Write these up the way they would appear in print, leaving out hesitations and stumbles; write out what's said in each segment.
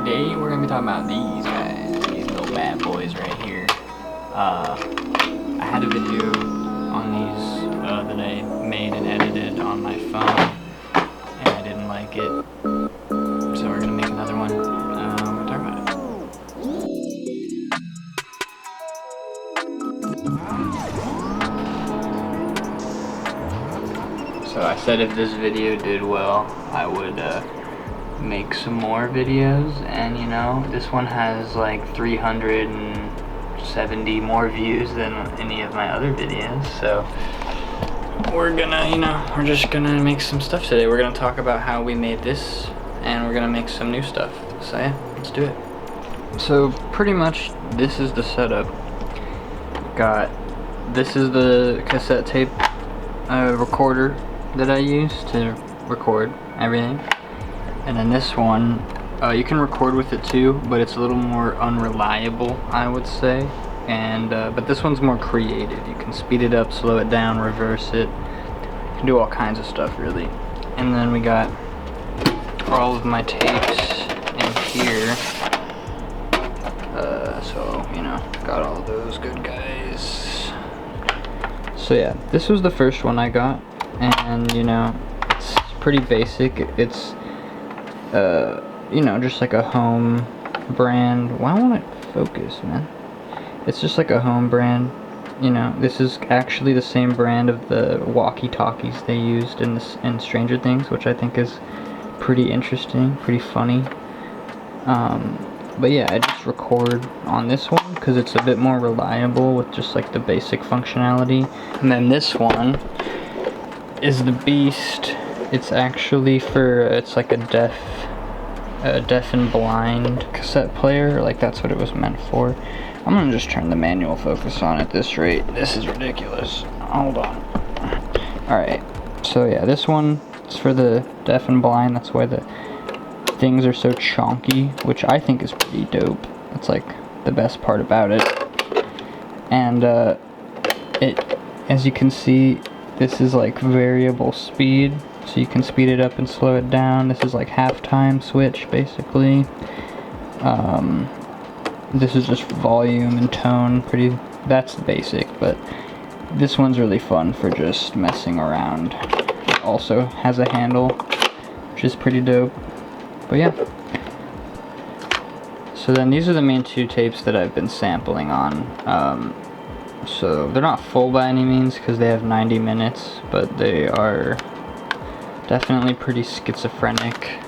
Today we're gonna be talking about these guys, these little bad boys right here. I had a video on these that I made and edited on my phone, and I didn't like it, so we're gonna make another one. We'll talk about it. So I said if this video did well, I would make some more videos, and you know, this one has like 370 more views than any of my other videos, so we're gonna, we're just gonna make some stuff today. We're gonna talk about how we made this, and we're gonna make some new stuff. So yeah, let's do it. So pretty much this is the setup. This is the cassette tape recorder that I use to record everything. And then this one, you can record with it too, but it's a little more unreliable, I would say. And but this one's more creative. You can speed it up, slow it down, reverse it. You can do all kinds of stuff, really. And then we got all of my tapes in here. So, got all of those good guys. So yeah, this was the first one I got. And, it's pretty basic. It's just like a home brand. Why won't it focus, man? It's just like a home brand. This is actually the same brand of the walkie-talkies they used in Stranger Things, which I think is pretty interesting, pretty funny. But yeah, I just record on this one because it's a bit more reliable with just like the basic functionality. And then this one is the Beast. It's actually it's like a deaf and blind cassette player, like that's what it was meant for. I'm gonna just turn the manual focus on at this rate. This is ridiculous. Hold on. Alright, so yeah, this one is for the deaf and blind. That's why the things are so chonky, which I think is pretty dope. That's like the best part about it. And as you can see, this is like variable speed, so you can speed it up and slow it down. This is like halftime switch, basically. This is just volume and tone, that's basic, but this one's really fun for just messing around. It also has a handle, which is pretty dope. But yeah. So then these are the main two tapes that I've been sampling on. So they're not full by any means because they have 90 minutes, but they are definitely pretty schizophrenic.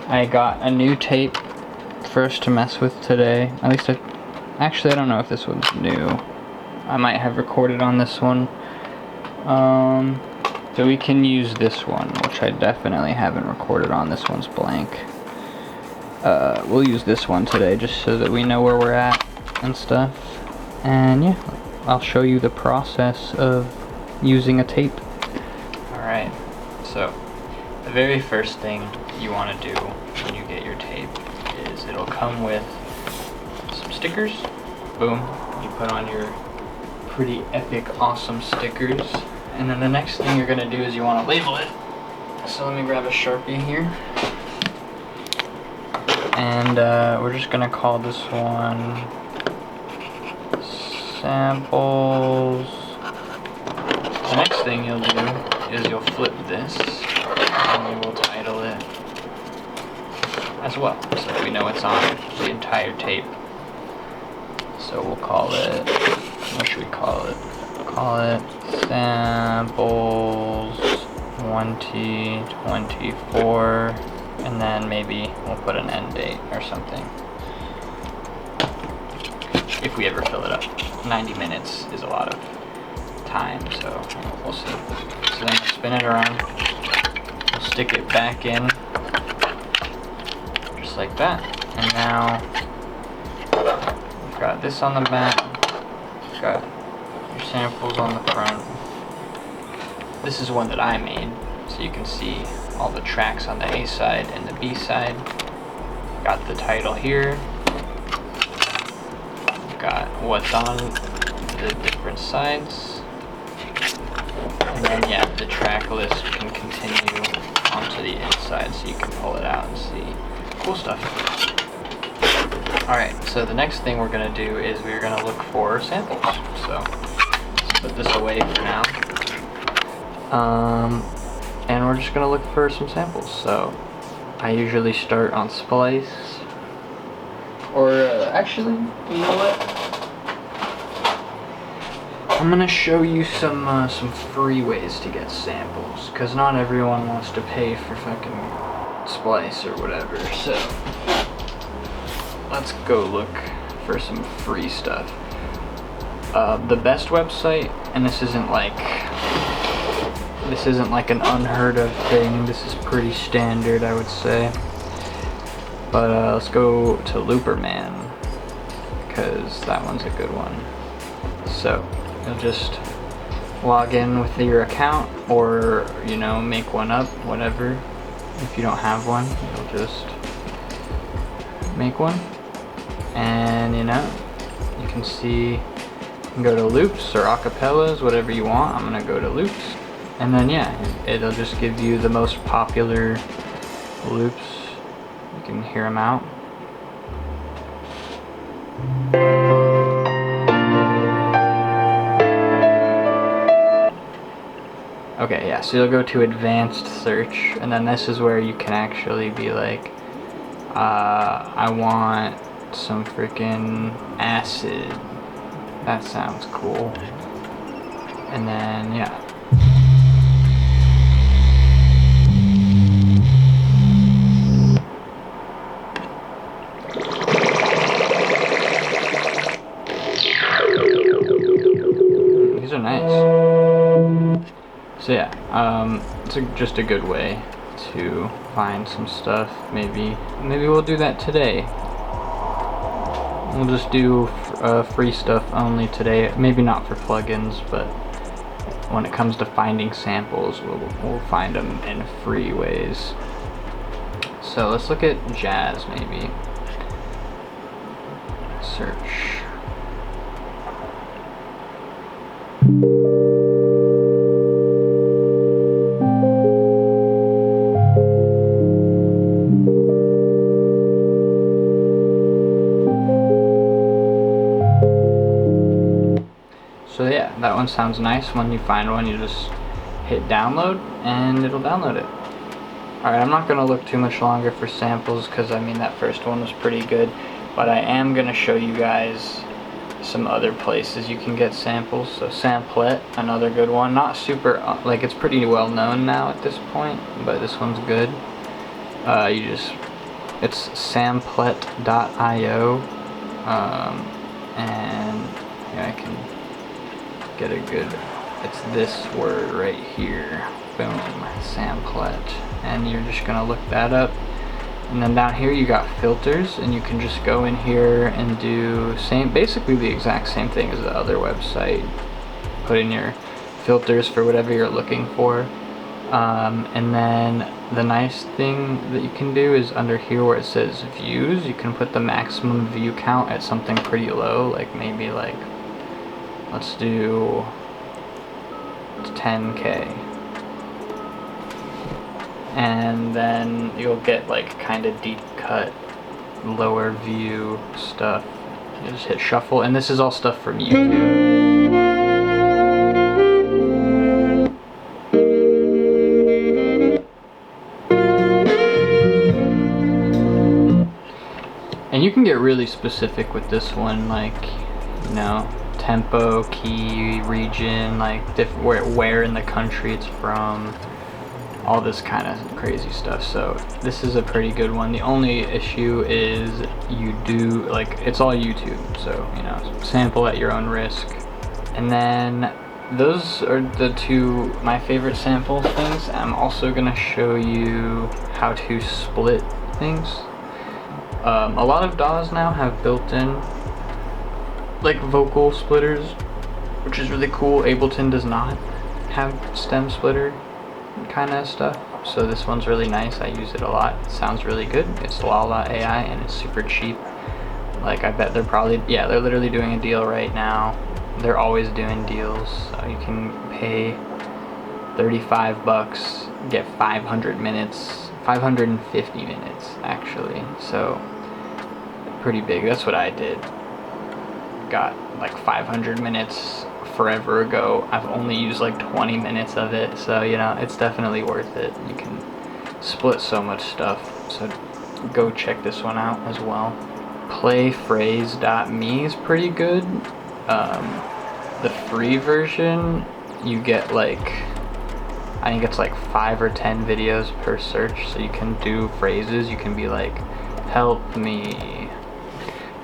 I got a new tape first to mess with today. At least actually I don't know if this one's new. I might have recorded on this one. So we can use this one, which I definitely haven't recorded on. This one's blank. We'll use this one today just so that we know where we're at and stuff. And yeah, I'll show you the process of using a tape. Alright, so the very first thing you want to do when you get your tape is it'll come with some stickers. Boom, you put on your pretty epic awesome stickers. And then the next thing you're going to do is you want to label it. So let me grab a Sharpie here. And we're just going to call this one Samples. The next thing you'll do is you'll flip this and you will title it as well, so that we know it's on the entire tape. So we'll call it, what should we call it? Call it Samples 2024, and then maybe we'll put an end date or something. If we ever fill it up. 90 minutes is a lot of time, so we'll see. So then we'll spin it around, we'll stick it back in, just like that. And now we've got this on the back, we've got your samples on the front. This is one that I made, so you can see all the tracks on the A side and the B side. Got the title here. Got what's on the different sides. And then yeah, the track list can continue onto the inside, so you can pull it out and see cool stuff. Alright, so the next thing we're going to do is we're going to look for samples. So, let's put this away for now. And we're just going to look for some samples. So, I usually start on Splice. Or, actually, you know what? I'm going to show you some free ways to get samples. Because not everyone wants to pay for fucking Splice or whatever. So, let's go look for some free stuff. The best website, and this isn't like an unheard of thing, this is pretty standard, I would say. But let's go to Looperman, because that one's a good one. So, you'll just log in with your account, or, you know, make one up, whatever. If you don't have one, you'll just make one. And, you know, you can see, you can go to loops or acapellas, whatever you want. I'm gonna go to loops. And then, yeah, it'll just give you the most popular loops. You can hear them out. Okay, yeah, so you'll go to advanced search, and then this is where you can actually be like, I want some freaking acid. That sounds cool. And then, yeah. These are nice. So yeah, it's just a good way to find some stuff. Maybe we'll do that today. We'll just do free stuff only today. Maybe not for plugins, but when it comes to finding samples, we'll find them in free ways. So let's look at jazz, maybe. Search. So yeah, that one sounds nice. When you find one, you just hit download and it'll download it. Alright, I'm not going to look too much longer for samples because I mean that first one was pretty good, but I am going to show you guys some other places you can get samples. So Samplet, another good one. Not super, like it's pretty well known now at this point, but this one's good. It's samplet.io, and yeah, I can get a good, it's this word right here, boom, Samplet, and you're just gonna look that up. And then down here you got filters, and you can just go in here and do basically the exact same thing as the other website. Put in your filters for whatever you're looking for. And then the nice thing that you can do is under here where it says views, you can put the maximum view count at something pretty low, like maybe like, let's do 10K. And then you'll get like kind of deep cut, lower view stuff. You just hit shuffle, and this is all stuff from YouTube. And you can get really specific with this one, like, you know, tempo, key, region, like where in the country it's from. All this kind of crazy stuff. So this is a pretty good one. The only issue is it's all YouTube, so you know, sample at your own risk. And then those are the two my favorite sample things. I'm also gonna show you how to split things. A lot of DAWs now have built-in like vocal splitters, which is really cool. Ableton does not have stem splitter kind of stuff, so this one's really nice. I use it a lot. It sounds really good. It's AI and it's super cheap. Like, I bet they're literally doing a deal right now. They're always doing deals, so you can pay $35, get 500 minutes, 550 minutes actually. So pretty big. That's what I did. Got like 500 minutes forever ago. I've only used like 20 minutes of it, so you know, it's definitely worth it. You can split so much stuff, so go check this one out as well. Playphrase.me is pretty good. The free version, you get like, I think it's like 5 or 10 videos per search, so you can do phrases. You can be like, help me.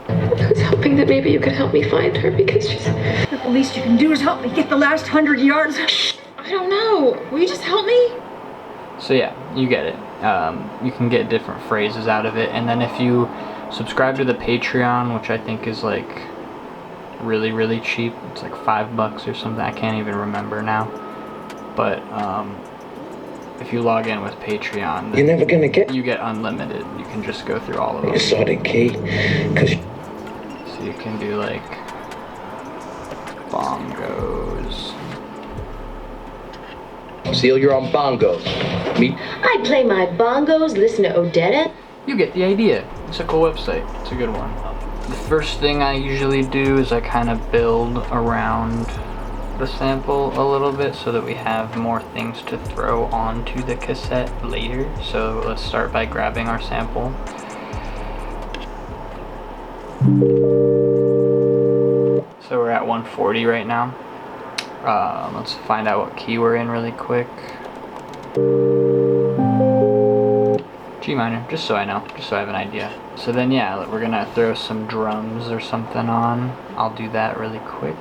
I was hoping that maybe you could help me find her, because she's... The least you can do is help me get the last 100 yards. I don't know. Will you just help me? So yeah, you get it. You can get different phrases out of it, and then if you subscribe to the Patreon, which I think is like really cheap, it's like $5 or something, I can't even remember now, but if you log in with Patreon, you're never gonna get, you get unlimited. You can just go through all of them. Exotic key, cause so you can do like bongos. Seal, you're on bongos. Me? I'd play my bongos, listen to Odetta. You get the idea. It's a cool website. It's a good one. The first thing I usually do is I kind of build around the sample a little bit so that we have more things to throw onto the cassette later. So let's start by grabbing our sample. So we're at 140 right now. Let's find out what key we're in really quick. G minor, just so I know, just so I have an idea. So then yeah, we're gonna throw some drums or something on. I'll do that really quick.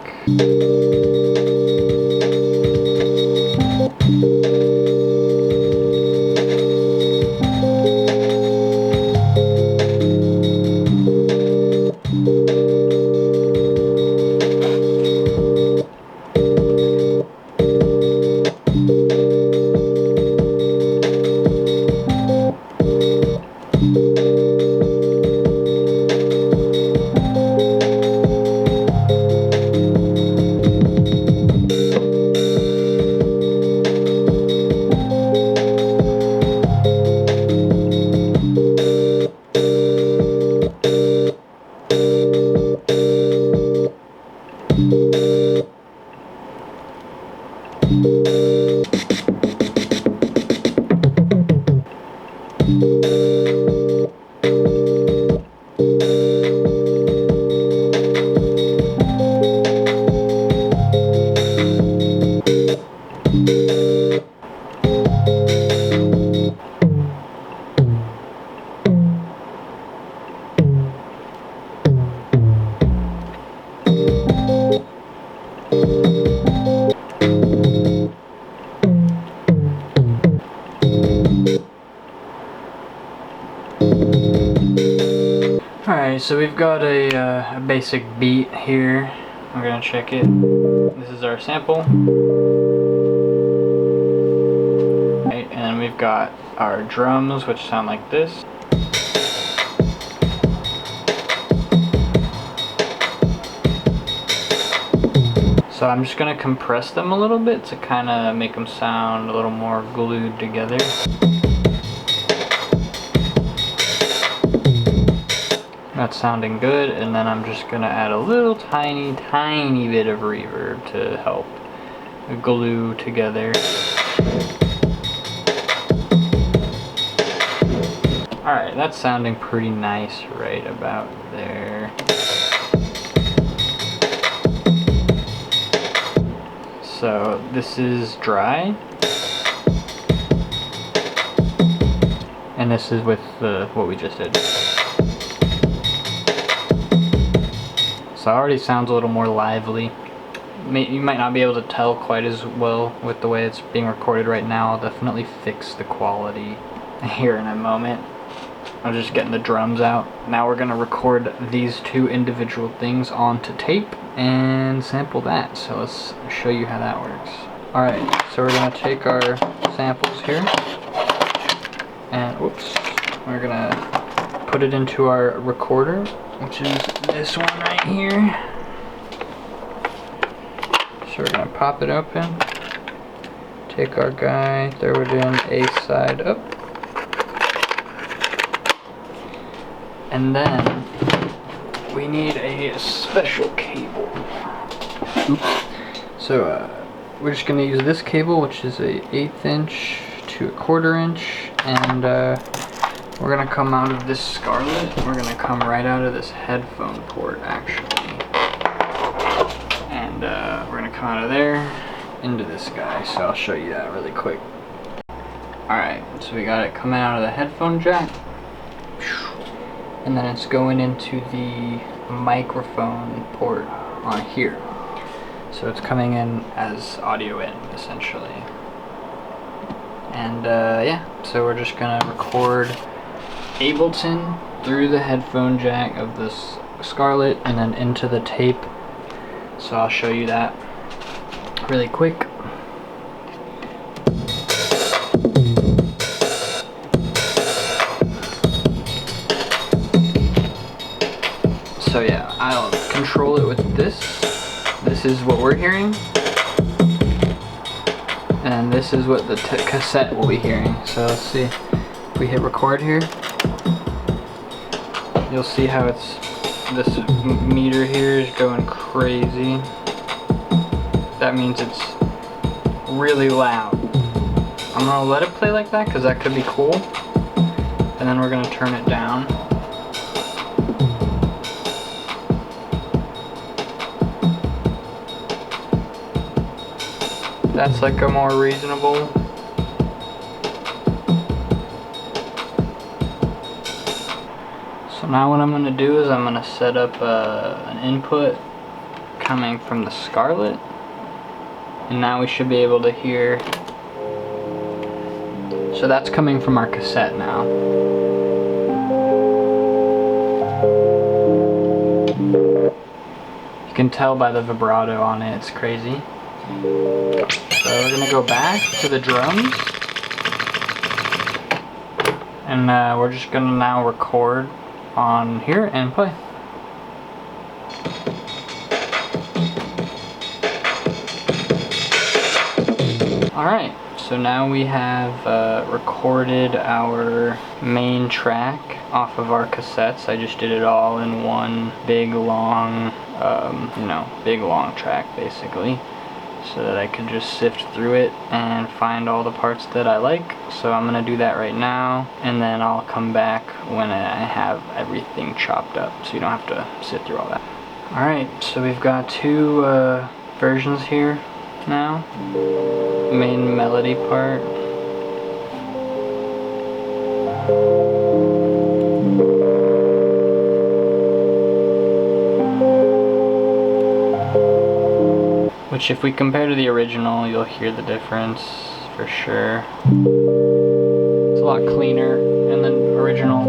Alright, so we've got a basic beat here. We're gonna check it. This is our sample. Right, and then we've got our drums, which sound like this. So I'm just gonna compress them a little bit to kind of make them sound a little more glued together. That's sounding good, and then I'm just gonna add a little tiny bit of reverb to help glue together. Alright, that's sounding pretty nice right about there. So this is dry, and this is with what we just did. So it already sounds a little more lively. You might not be able to tell quite as well with the way it's being recorded right now. I'll definitely fix the quality here in a moment. I'm just getting the drums out. Now we're gonna record these two individual things onto tape and sample that. So let's show you how that works. Alright, so we're gonna take our samples here and we're gonna put it into our recorder, which is this one right here. So we're gonna pop it open, take our guy, throw it in A side up, and then we need a special cable. Oops. So we're just gonna use this cable, which is a 1/8 inch to a 1/4 inch, and we're gonna come out of this Scarlett. We're gonna come right out of this headphone port, actually, and we're gonna come out of there into this guy. So I'll show you that really quick. All right, so we got it coming out of the headphone jack. And then it's going into the microphone port on here. So it's coming in as audio in, essentially. And yeah, so we're just gonna record Ableton through the headphone jack of this Scarlett and then into the tape. So I'll show you that really quick. So yeah, I'll control it with this. This is what we're hearing. And this is what the cassette will be hearing. So let's see. If we hit record here, you'll see how it's, this meter here is going crazy. That means it's really loud. I'm gonna let it play like that because that could be cool. And then we're gonna turn it down. That's like a more reasonable. So now what I'm going to do is I'm going to set up an input coming from the Scarlett, and now we should be able to hear. So that's coming from our cassette now. You can tell by the vibrato on it, it's crazy. So we're gonna go back to the drums, and we're just gonna now record on here and play. Alright, so now we have recorded our main track off of our cassettes. I just did it all in one big long, big long track basically, so that I could just sift through it and find all the parts that I like. So I'm gonna do that right now, and then I'll come back when I have everything chopped up, so you don't have to sit through all that. Alright, so we've got two versions here now. Main melody part. Which, if we compare to the original, you'll hear the difference for sure. It's a lot cleaner in the original,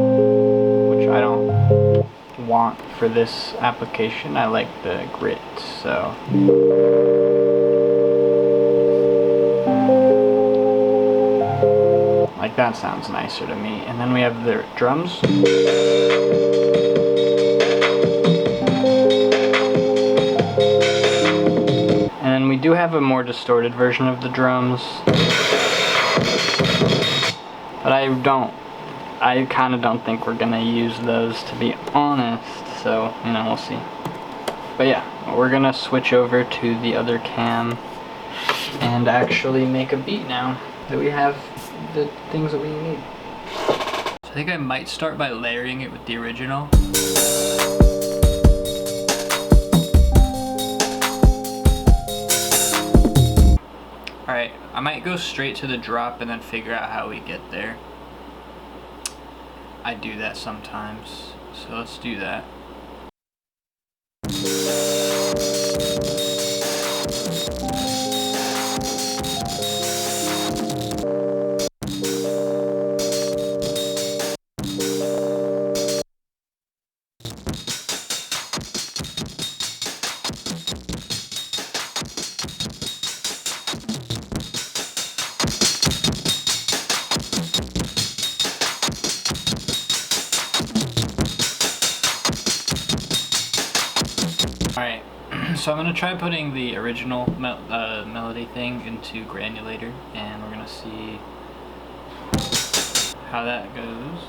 which I don't want for this application. I like the grit, so. Like, that sounds nicer to me. And then we have the drums. And we do have a more distorted version of the drums, but I kind of don't think we're gonna use those, to be honest, so, we'll see. But yeah, we're gonna switch over to the other cam and actually make a beat now that we have the things that we need. So I think I might start by layering it with the original. Alright, I might go straight to the drop and then figure out how we get there. I do that sometimes, so let's do that. Alright, so I'm going to try putting the original melody thing into Granulator, and we're going to see how that goes.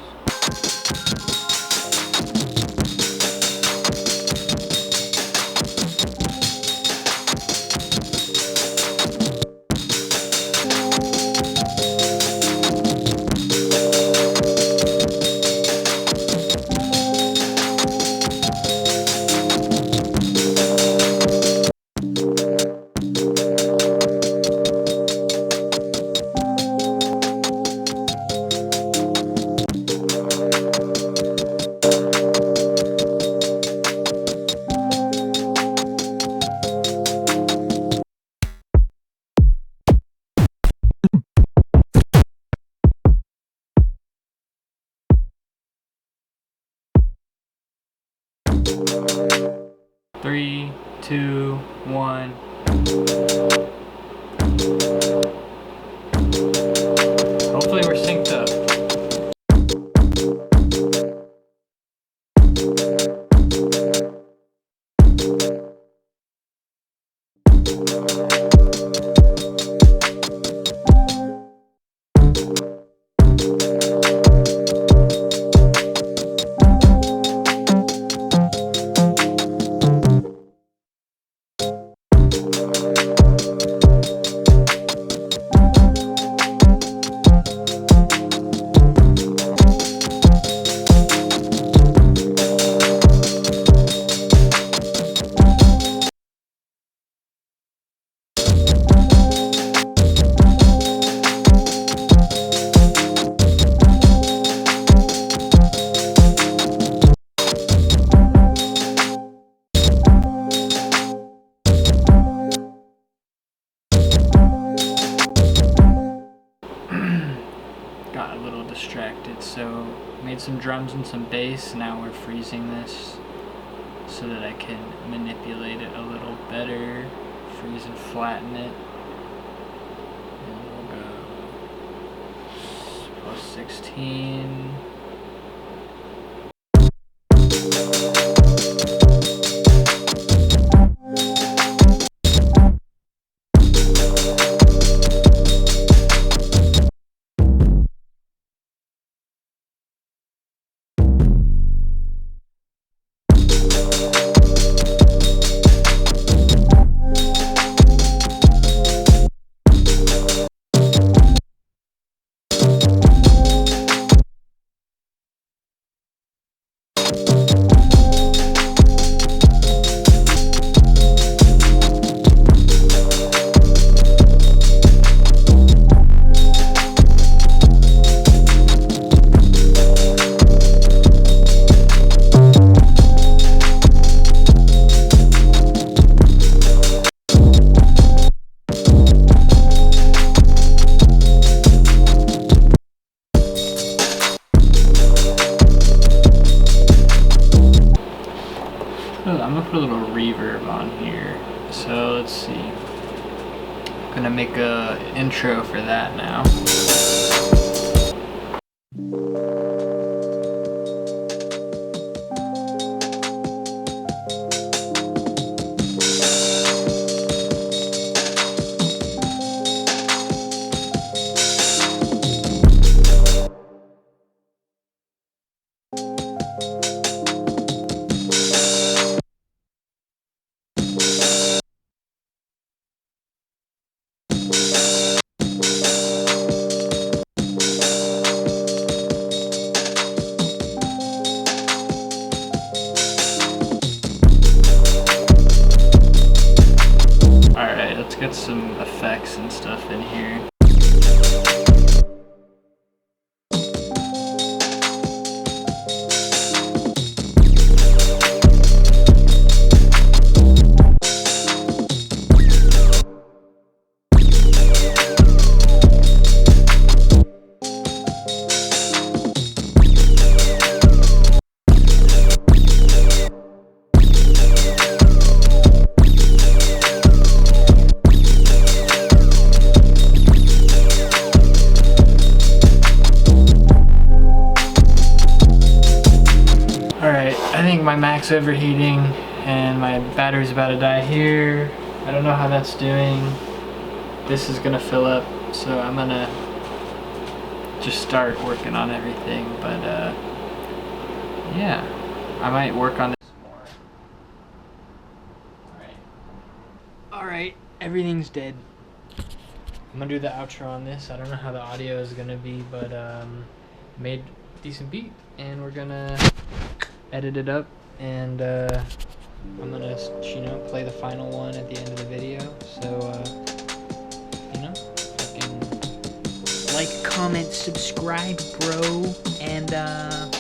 3, 2, 1. Hopefully we're synced up. Got a little distracted, so made some drums and some bass. Now we're freezing this so that I can manipulate it a little better, freeze and flatten it. And we'll go plus 16. I'm gonna put a little reverb on here. So let's see. I'm gonna make a intro for that now. Let's get some effects and stuff in here. Alright, I think my Mac's overheating and my battery's about to die here. I don't know how that's doing. This is gonna fill up, so I'm gonna just start working on everything, but yeah, I might work on this more. Alright, everything's dead. I'm gonna do the outro on this. I don't know how the audio is gonna be, but made a decent beat, and we're gonna edit it up, and I'm gonna, play the final one at the end of the video. So, fucking like, comment, subscribe, bro, and